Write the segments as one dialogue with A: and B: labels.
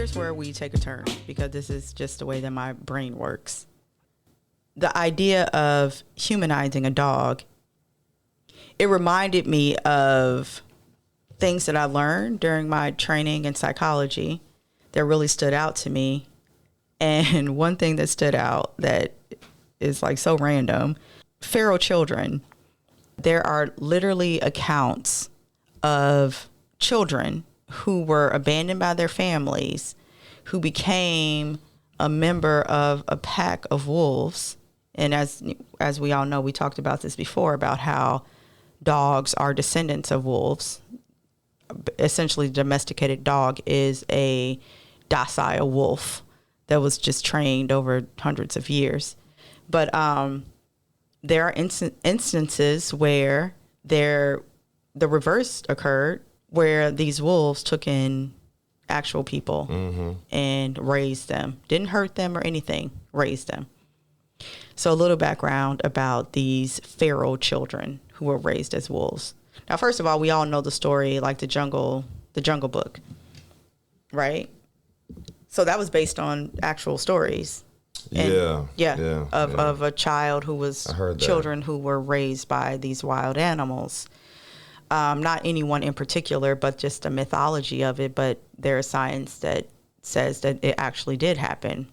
A: here's where we take a turn, because this is just the way that my brain works. The idea of humanizing a dog, it reminded me of things that I learned during my training in psychology that really stood out to me. And one thing that stood out that is like so random, feral children. There are literally accounts of children who were abandoned by their families, who became a member of a pack of wolves. And as we all know, we talked about this before, about how dogs are descendants of wolves. Essentially, domesticated dog is a docile wolf that was just trained over hundreds of years. But there are instances where the reverse occurred, where these wolves took in actual people and raised them. Didn't hurt them or anything, raised them. So a little background about these feral children who were raised as wolves. Now, first of all, we all know the story, like the Jungle Book, right? So that was based on actual stories. And of a child who was children who were raised by these wild animals. Not anyone in particular, but just the mythology of it. But there's science that says that it actually did happen.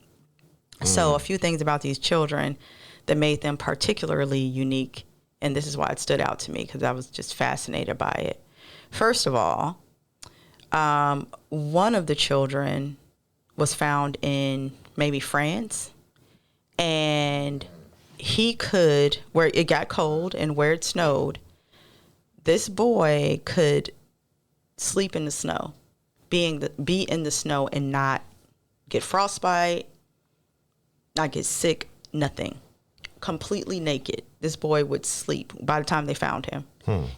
A: So a few things about these children that made them particularly unique, and this is why it stood out to me, because I was just fascinated by it. First of all, one of the children was found in maybe France, and he could, where it got cold and where it snowed, this boy could sleep in the snow, be in the snow and not get frostbite, not get sick, nothing. Completely naked. This boy would sleep. By the time they found him,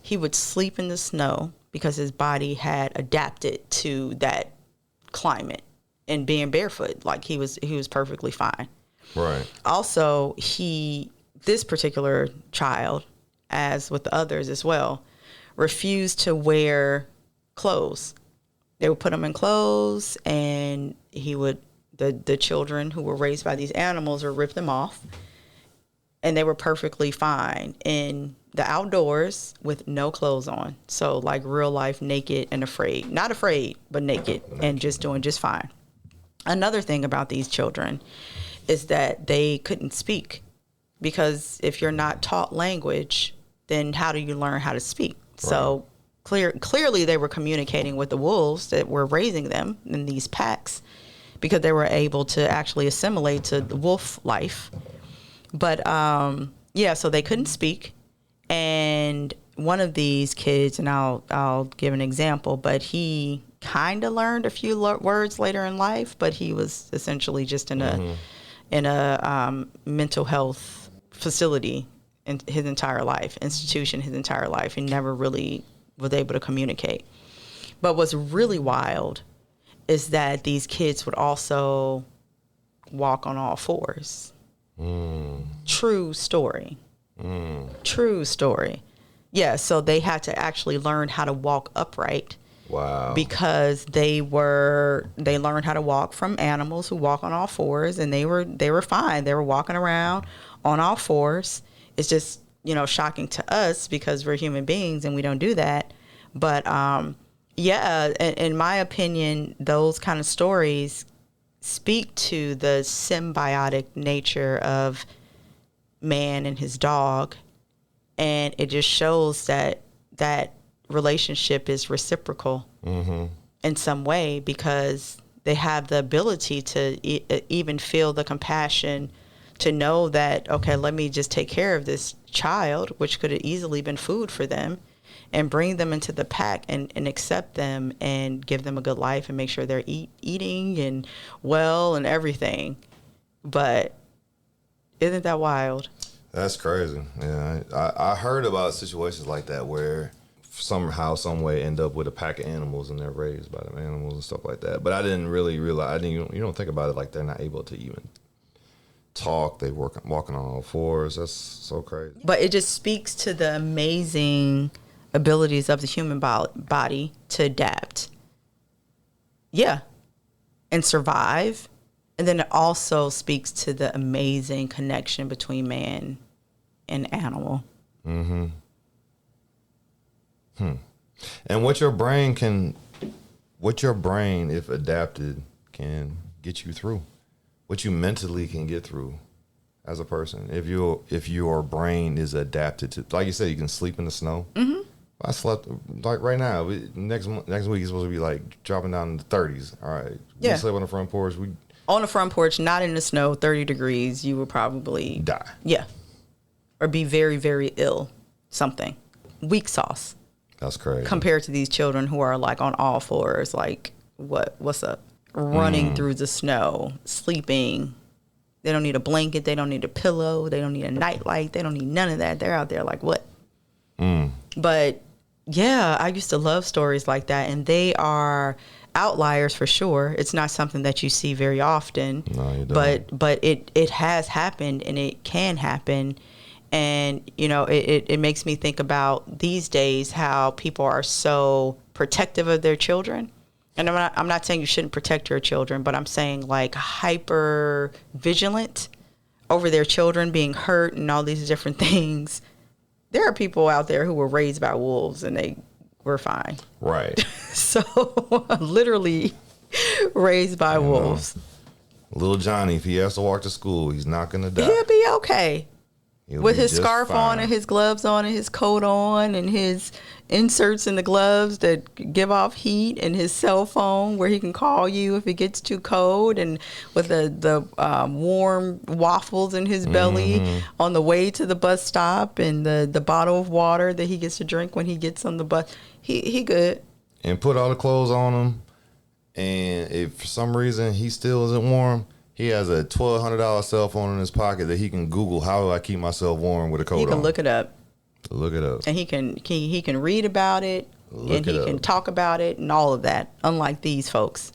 A: he would sleep in the snow because his body had adapted to that climate, and being barefoot, like he was perfectly fine. Right. Also, this particular child, as with the others as well, refused to wear clothes. They would put him in clothes, and the children who were raised by these animals would rip them off, and they were perfectly fine in the outdoors with no clothes on. So like real life, naked and afraid. Not afraid, but naked and just doing just fine. Another thing about these children is that they couldn't speak, because if you're not taught language, then how do you learn how to speak? Right. So clearly they were communicating with the wolves that were raising them in these packs, because they were able to actually assimilate to the wolf life. But so they couldn't speak. And one of these kids, and I'll give an example, but he kind of learned a few words later in life, but he was essentially just in a mental health facility in his entire life, institution his entire life. He never really was able to communicate. But what's really wild is that these kids would also walk on all fours. True story. True story. Yeah, so they had to actually learn how to walk upright. Wow. Because they learned how to walk from animals who walk on all fours, and they were fine. They were walking around on all fours. It's just, shocking to us because we're human beings and we don't do that. But in my opinion, those kind of stories speak to the symbiotic nature of man and his dog, and it just shows that relationship is reciprocal in some way, because they have the ability to even feel the compassion to know that, okay, let me just take care of this child, which could have easily been food for them, and bring them into the pack and accept them and give them a good life and make sure they're eating and well and everything. But isn't that wild?
B: That's crazy. Yeah, I heard about situations like that where somehow, some way, end up with a pack of animals and they're raised by them animals and stuff like that. But I didn't really realize. You don't think about it like they're not able to even talk. They walking on all fours. That's so crazy.
A: But it just speaks to the amazing abilities of the human body to adapt. Yeah. and survive. And then it also speaks to the amazing connection between man and animal.
B: Mm-hmm. And what your brain, if adapted, can get you through. What you mentally can get through as a person. If your brain is adapted to, like you said, you can sleep in the snow. Mm-hmm. I slept, like right now, next week is supposed to be like dropping down in the 30s. All right.
A: Yeah.
B: We sleep on the front porch.
A: On the front porch, not in the snow, 30 degrees, you would probably
B: die.
A: Yeah. Or be very, very ill. Something. Weak sauce.
B: That's crazy.
A: Compared to these children who are like on all fours, like what's up? Running through the snow, sleeping. They don't need a blanket. They don't need a pillow. They don't need a nightlight. They don't need none of that. They're out there like what? But yeah, I used to love stories like that, and they are outliers for sure. It's not something that you see very often.
B: No, you don't.
A: But it has happened, and it can happen. And, you know, it makes me think about these days how people are so protective of their children. And I'm not saying you shouldn't protect your children, but I'm saying like hyper vigilant over their children being hurt and all these different things. There are people out there who were raised by wolves and they were fine.
B: Right.
A: So literally raised by wolves.
B: Little Johnny, if he has to walk to school, he's not going to die.
A: He'll be okay. With his scarf
B: fine.
A: on and his gloves on and his coat on and his inserts in the gloves that give off heat and his cell phone where he can call you if it gets too cold, and with the warm waffles in his belly on the way to the bus stop, and the bottle of water that he gets to drink when he gets on the bus. He good.
B: And put all the clothes on him, and if for some reason he still isn't warm, he has a $1,200 cell phone in his pocket that he can Google how do I keep myself warm with a coat on.
A: He can look it up.
B: Look it up.
A: And he can read about it, and he can talk about it and all of that, unlike these folks.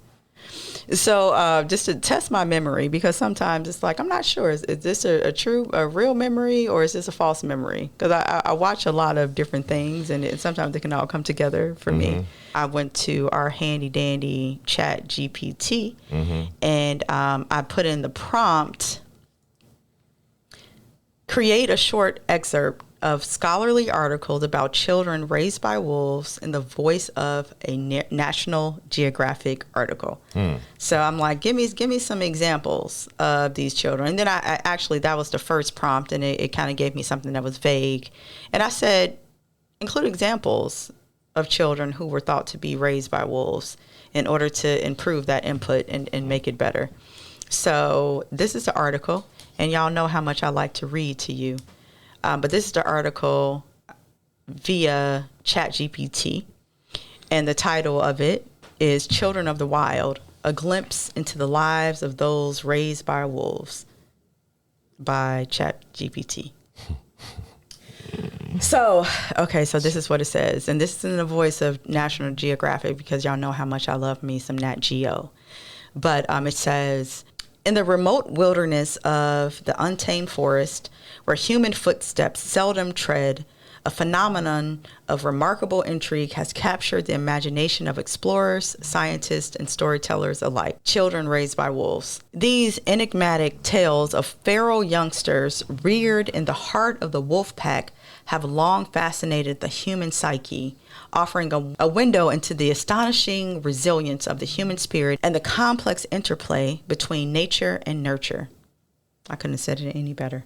A: So just to test my memory, because sometimes it's like, I'm not sure, is this a real memory, or is this a false memory? Because I watch a lot of different things, and sometimes they can all come together for me. I went to our handy dandy chat GPT, and I put in the prompt, create a short excerpt of scholarly articles about children raised by wolves in the voice of a National Geographic article. So I'm like, give me some examples of these children. And then I actually, that was the first prompt, and it kind of gave me something that was vague. And I said, include examples of children who were thought to be raised by wolves in order to improve that input and make it better. So this is the article, and y'all know how much I like to read to you. But this is the article via ChatGPT, and the title of it is Children of the Wild, A Glimpse into the Lives of Those Raised by Wolves by ChatGPT. So this is what it says, and this is in the voice of National Geographic because y'all know how much I love me some Nat Geo. But it says, in the remote wilderness of the untamed forest, where human footsteps seldom tread, a phenomenon of remarkable intrigue has captured the imagination of explorers, scientists, and storytellers alike. Children raised by wolves. These enigmatic tales of feral youngsters reared in the heart of the wolf pack have long fascinated the human psyche, offering a window into the astonishing resilience of the human spirit and the complex interplay between nature and nurture. I couldn't have said it any better.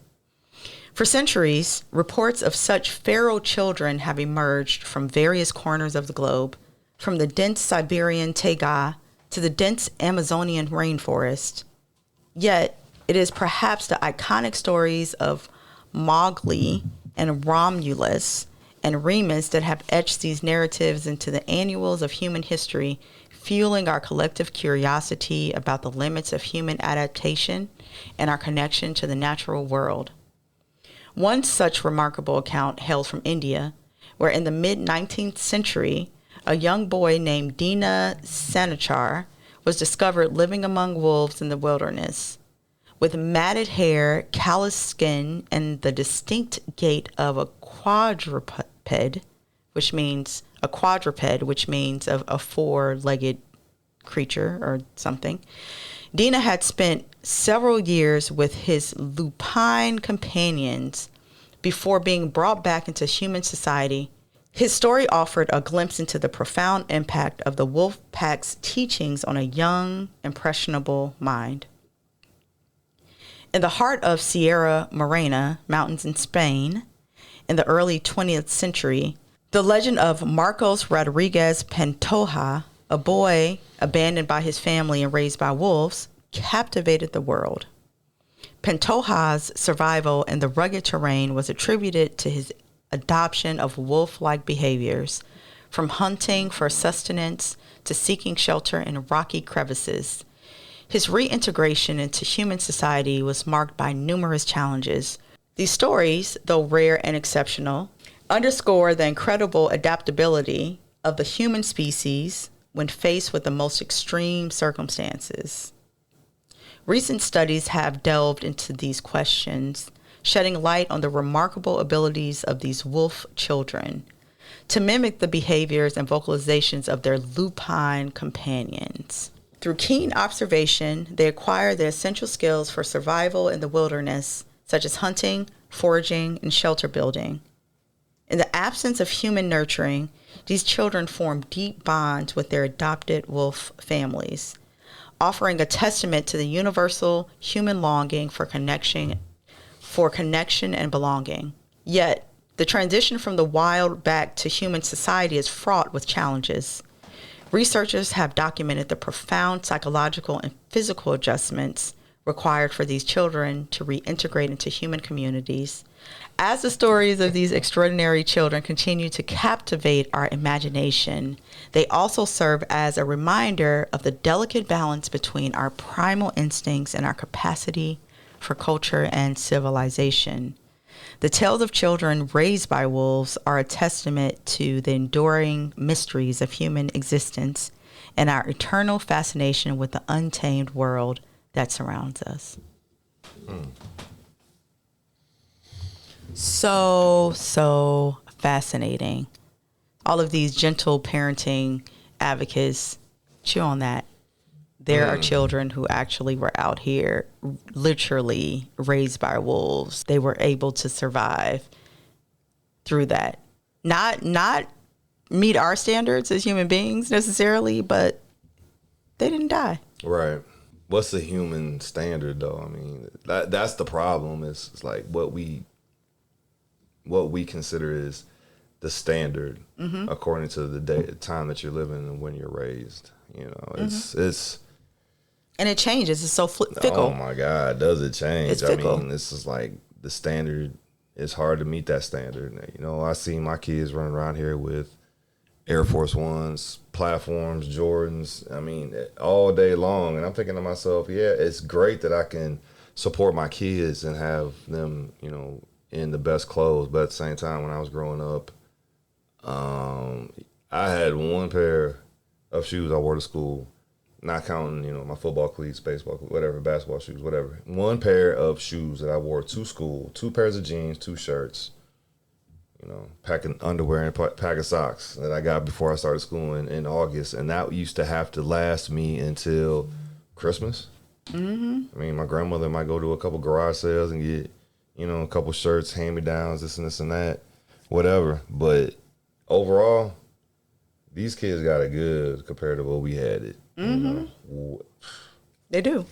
A: For centuries, reports of such feral children have emerged from various corners of the globe, from the dense Siberian taiga to the dense Amazonian rainforest. Yet, it is perhaps the iconic stories of Mowgli and Romulus and Remus that have etched these narratives into the annals of human history, fueling our collective curiosity about the limits of human adaptation and our connection to the natural world. One such remarkable account hails from India, where in the mid-19th century, a young boy named Dina Sanachar was discovered living among wolves in the wilderness. With matted hair, calloused skin, and the distinct gait of a quadruped, which means of a four-legged creature or something. Dina had spent several years with his lupine companions before being brought back into human society. His story offered a glimpse into the profound impact of the wolf pack's teachings on a young, impressionable mind. In the heart of Sierra Morena mountains in Spain, in the early 20th century, the legend of Marcos Rodriguez Pantoja, a boy abandoned by his family and raised by wolves, captivated the world. Pantoja's survival in the rugged terrain was attributed to his adoption of wolf-like behaviors, from hunting for sustenance to seeking shelter in rocky crevices. His reintegration into human society was marked by numerous challenges. These stories, though rare and exceptional, underscore the incredible adaptability of the human species when faced with the most extreme circumstances. Recent studies have delved into these questions, shedding light on the remarkable abilities of these wolf children to mimic the behaviors and vocalizations of their lupine companions. Through keen observation, they acquire the essential skills for survival in the wilderness, such as hunting, foraging, and shelter building. In the absence of human nurturing, these children form deep bonds with their adopted wolf families, offering a testament to the universal human longing for connection and belonging. Yet, the transition from the wild back to human society is fraught with challenges. Researchers have documented the profound psychological and physical adjustments required for these children to reintegrate into human communities. As the stories of these extraordinary children continue to captivate our imagination, they also serve as a reminder of the delicate balance between our primal instincts and our capacity for culture and civilization. The tales of children raised by wolves are a testament to the enduring mysteries of human existence and our eternal fascination with the untamed world that surrounds us. So fascinating. All of these gentle parenting advocates chew on that. There are children who actually were out here literally raised by wolves. They were able to survive through that. Not meet our standards as human beings necessarily, but they didn't die.
B: Right. What's the human standard though? I mean, that's the problem. It's like what we consider is the standard according to the time that you're living and when you're raised. You know, it's
A: and it changes. It's so fickle.
B: Oh my God, does it change?
A: It's fickle.
B: I mean, this is like the standard. It's hard to meet that standard. You know, I see my kids running around here with Air Force Ones, platforms, Jordans. I mean, all day long. And I'm thinking to myself, yeah, it's great that I can support my kids and have them, you know, in the best clothes. But at the same time, when I was growing up, I had one pair of shoes I wore to school, not counting, you know, my football cleats, baseball cleats, whatever, basketball shoes, whatever. One pair of shoes that I wore to school, 2 pairs of jeans, 2 shirts, you know, packing underwear and pack of socks that I got before I started school in August. And that used to have to last me until Christmas. Mm-hmm. I mean, my grandmother might go to a couple garage sales and get, you know, a couple shirts, hand-me-downs, this and that, whatever. But overall, these kids got it good compared to what we had it. Mm-hmm. You know?
A: They do.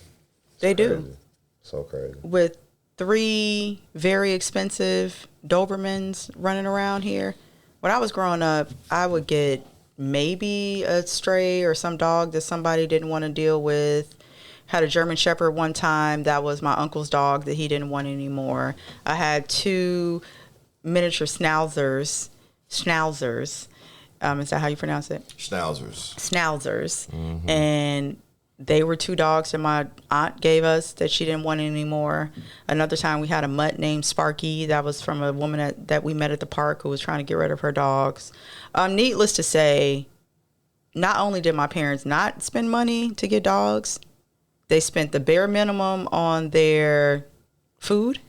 A: They do.
B: So crazy.
A: With 3 very expensive Dobermans running around here. When I was growing up, I would get maybe a stray or some dog that somebody didn't want to deal with. Had a German Shepherd one time. That was my uncle's dog that he didn't want anymore. I had 2 miniature schnauzers. Is that how you pronounce it? Schnauzers. Mm-hmm. And they were 2 dogs that my aunt gave us that she didn't want anymore. Another time we had a mutt named Sparky. That was from a woman that we met at the park who was trying to get rid of her dogs. Needless to say, not only did my parents not spend money to get dogs, they spent the bare minimum on their food.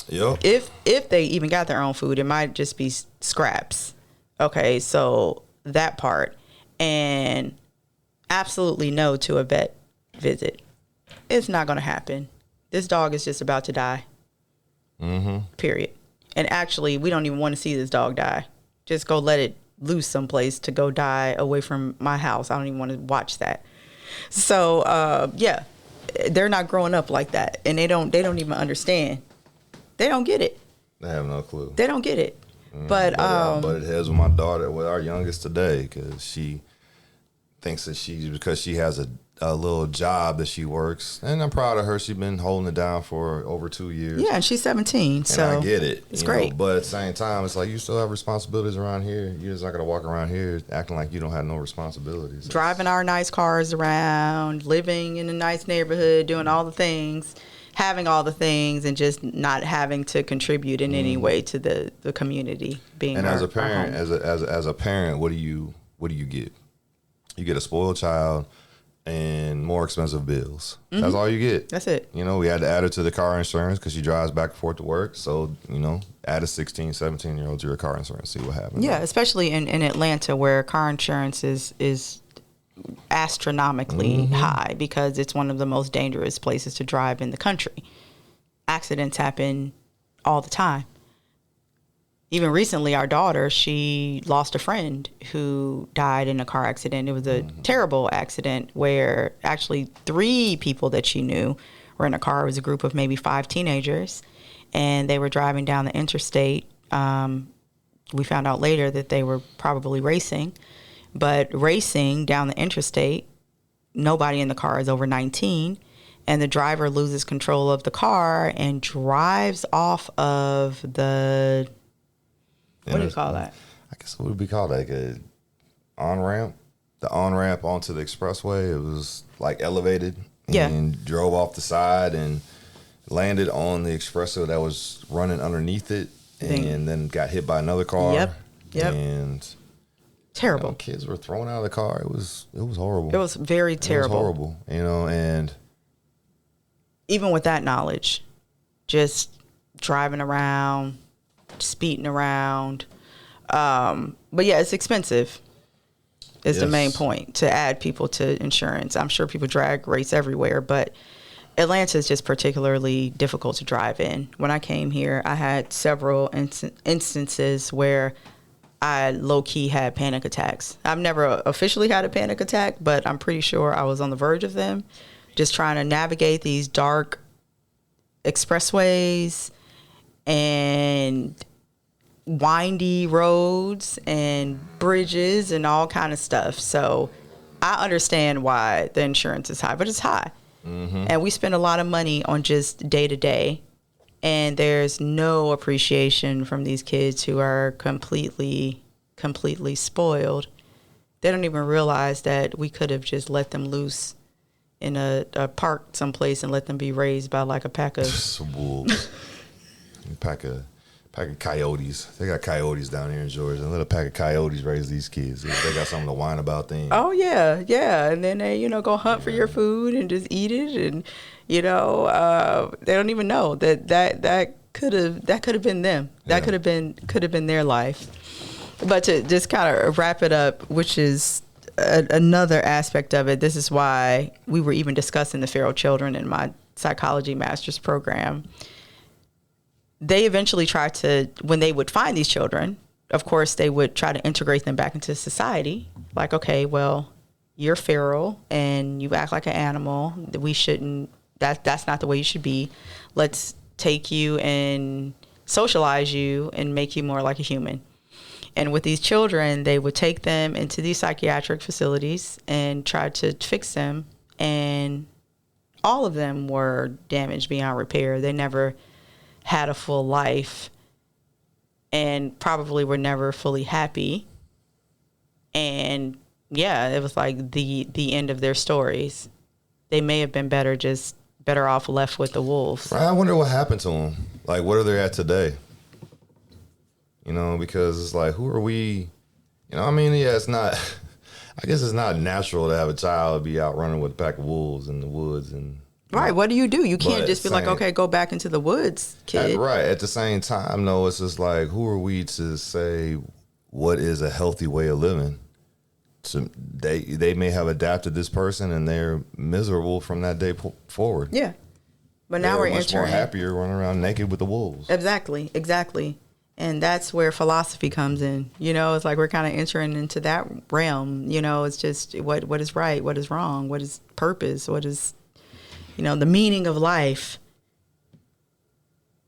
B: Yep.
A: If they even got their own food, it might just be scraps. Okay, so that part. And absolutely no to a vet visit. It's not going to happen. This dog is just about to die. Period. And actually, we don't even want to see this dog die. Just go let it loose someplace to go die away from my house. I don't even want to watch that. So, yeah, they're not growing up like that. And they don't even understand. They don't get it.
B: They have no clue.
A: They don't get it. But
B: it has with my daughter, with our youngest today, because she thinks that because she has a little job that she works, and I'm proud of her. She's been holding it down for over 2 years.
A: Yeah, and she's 17, so
B: and I get it.
A: It's great.
B: But at the same time, it's like you still have responsibilities around here. You're just not gonna walk around here acting like you don't have no responsibilities.
A: Driving our nice cars around, living in a nice neighborhood, doing all the things, having all the things, and just not having to contribute in any way to the community. Being
B: and
A: our,
B: as a parent, as a parent, what do you get? You get a spoiled child and more expensive bills. That's all you get.
A: That's it.
B: We had to add her to the car insurance because she drives back and forth to work. So, add a 16, 17-year-old to your car insurance, see what happens.
A: Yeah, especially in Atlanta, where car insurance is astronomically high because it's one of the most dangerous places to drive in the country. Accidents happen all the time. Even recently, our daughter, she lost a friend who died in a car accident. It was a terrible accident where actually 3 people that she knew were in a car. It was a group of maybe 5 teenagers, and they were driving down the interstate. We found out later that they were probably racing, but racing down the interstate, nobody in the car is over 19, and the driver loses control of the car and drives off of the... What do you call that?
B: I guess what would be called like a on-ramp. The on-ramp onto the expressway. It was like elevated. And drove off the side and landed on the expressway that was running underneath it, and then got hit by another car.
A: Yep.
B: And
A: terrible.
B: Kids were thrown out of the car. It was horrible.
A: It was very terrible.
B: It was horrible. And
A: even with that knowledge, just driving around, speeding around. But yeah, it's expensive is the main point, to add people to insurance. I'm sure people drag race everywhere, but Atlanta is just particularly difficult to drive in. When I came here, I had several instances where I low-key had panic attacks. I've never officially had a panic attack, but I'm pretty sure I was on the verge of them, just trying to navigate these dark expressways and windy roads and bridges and all kind of stuff. So I understand why the insurance is high, but it's high. And we spend a lot of money on just day to day, and there's no appreciation from these kids who are completely spoiled. They don't even realize that we could have just let them loose in a park someplace and let them be raised by like a pack of
B: wolves. pack of coyotes. They got coyotes down here in Georgia. Let a pack of coyotes raise these kids. They got something to whine about things.
A: Oh yeah. And then they, go hunt for your food and just eat it, and they don't even know that could have been them. That could have been their life. But to just kind of wrap it up, which is another aspect of it. This is why we were even discussing the feral children in my psychology master's program. They eventually tried to, when they would find these children, of course, they would try to integrate them back into society. Like, okay, well, you're feral and you act like an animal. We shouldn't, that's not the way you should be. Let's take you and socialize you and make you more like a human. And with these children, they would take them into these psychiatric facilities and try to fix them. And all of them were damaged beyond repair. They never had a full life and probably were never fully happy. And yeah, it was like the end of their stories. They may have been better off left with the wolves.
B: I wonder what happened to them. Like, what are they at today? Because it's like, who are we? It's not, I guess it's not natural to have a child be out running with a pack of wolves in the woods. And
A: right. What do? You can't just be like, okay, go back into the woods, kid.
B: Right. At the same time, though, it's just like, who are we to say what is a healthy way of living they may have adapted this person and they're miserable from that day forward.
A: Yeah. But now we're
B: much more
A: entering
B: happier running around naked with the wolves.
A: Exactly. And that's where philosophy comes in. It's like we're kind of entering into that realm. It's just what is right, what is wrong, what is purpose, what is, the meaning of life.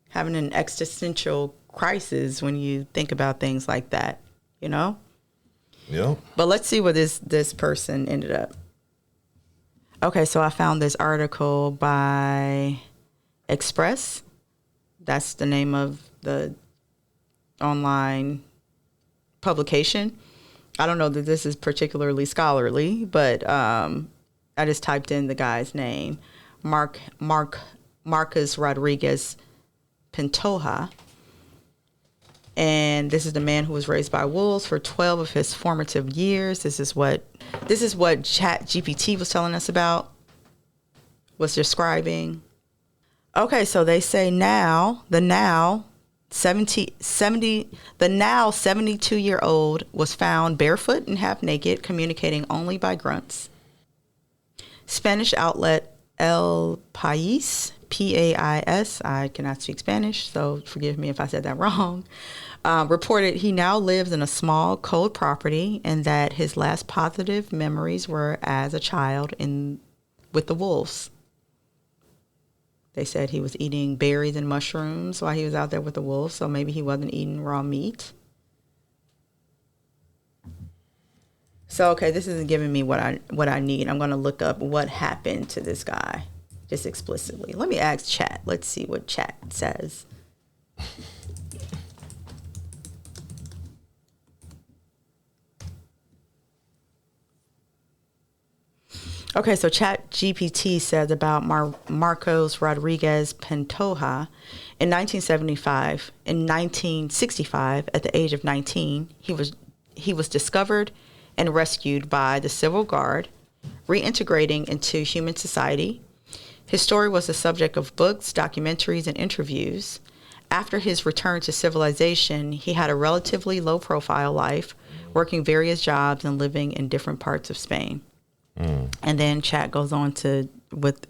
A: Having an existential crisis when you think about things like that, Yeah.
B: But
A: let's see what this person ended up. Okay, so I found this article by Express. That's the name of the online publication. I don't know that this is particularly scholarly, but I just typed in the guy's name, Marcus Rodriguez Pantoja. And this is the man who was raised by wolves for 12 of his formative years. This is what ChatGPT was telling us about, was describing. Okay, so they say the now 72-year-old was found barefoot and half naked, communicating only by grunts. Spanish outlet El País, P-A-I-S, I cannot speak Spanish, so forgive me if I said that wrong, reported he now lives in a small, cold property and that his last positive memories were as a child with the wolves. They said he was eating berries and mushrooms while he was out there with the wolves, so maybe he wasn't eating raw meat. So, okay, this isn't giving me what I need. I'm going to look up what happened to this guy, just explicitly. Let me ask Chat. Let's see what Chat says. Okay, so ChatGPT says about Marcos Rodriguez Pantoja in 1975. In 1965, at the age of 19, he was discovered and rescued by the Civil Guard, reintegrating into human society. His story was the subject of books, documentaries, and interviews. After his return to civilization, he had a relatively low-profile life, working various jobs and living in different parts of Spain. And then Chat goes on to with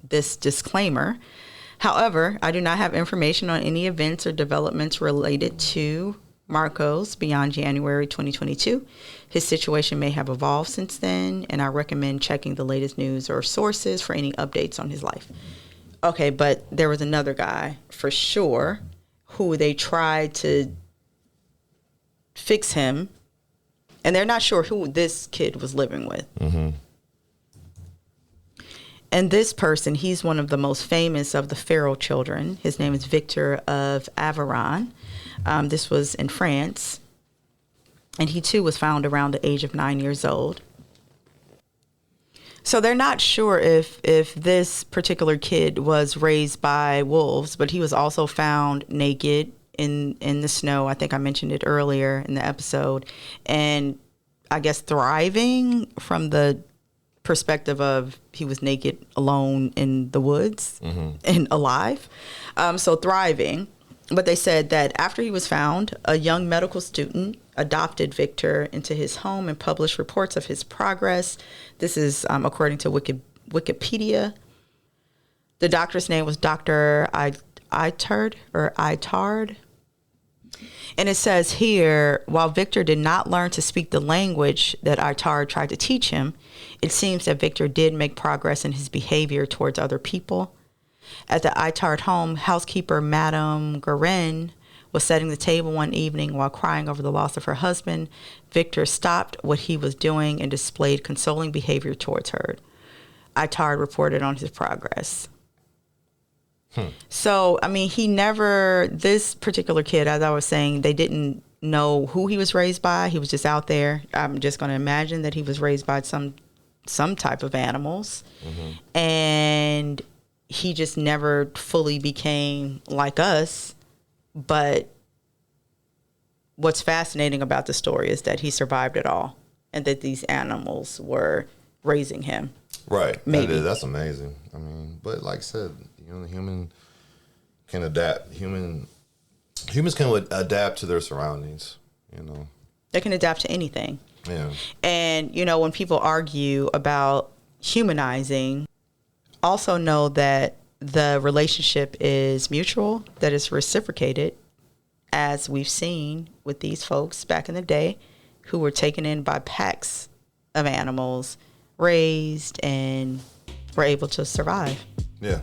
A: this disclaimer. However, I do not have information on any events or developments related to Marcos beyond January 2022. His situation may have evolved since then, and I recommend checking the latest news or sources for any updates on his life. Okay, but there was another guy for sure who they tried to fix him, and they're not sure who this kid was living with. Mm-hmm. And this person, he's one of the most famous of the feral children. His name is Victor of Aveyron. This was in France. And he, too, was found around the age of 9 years old. So they're not sure if this particular kid was raised by wolves, but he was also found naked in the snow. I think I mentioned it earlier in the episode. And I guess thriving from the perspective of he was naked alone in the woods and alive. So thriving. But they said that after he was found, a young medical student adopted Victor into his home and published reports of his progress. This is according to Wikipedia. The doctor's name was Dr. Itard. And it says here, while Victor did not learn to speak the language that Itard tried to teach him, it seems that Victor did make progress in his behavior towards other people. At the Itard home, housekeeper Madame Guerin was setting the table one evening while crying over the loss of her husband. Victor stopped what he was doing and displayed consoling behavior towards her. Itard reported on his progress. So, I mean, this particular kid, as I was saying, they didn't know who he was raised by. He was just out there. I'm just going to imagine that he was raised by some type of animals. Mm-hmm. And he just never fully became like us. But what's fascinating about the story is that he survived it all and that these animals were raising him.
B: Right.
A: Maybe.
B: That's amazing. I mean, but like I said, the human can adapt. Humans can adapt to their surroundings,
A: They can adapt to anything.
B: Yeah.
A: And, you know, when people argue about humanizing, also know that the relationship is mutual, that it's reciprocated, as we've seen with these folks back in the day who were taken in by packs of animals, raised, and were able to survive.
B: Yeah.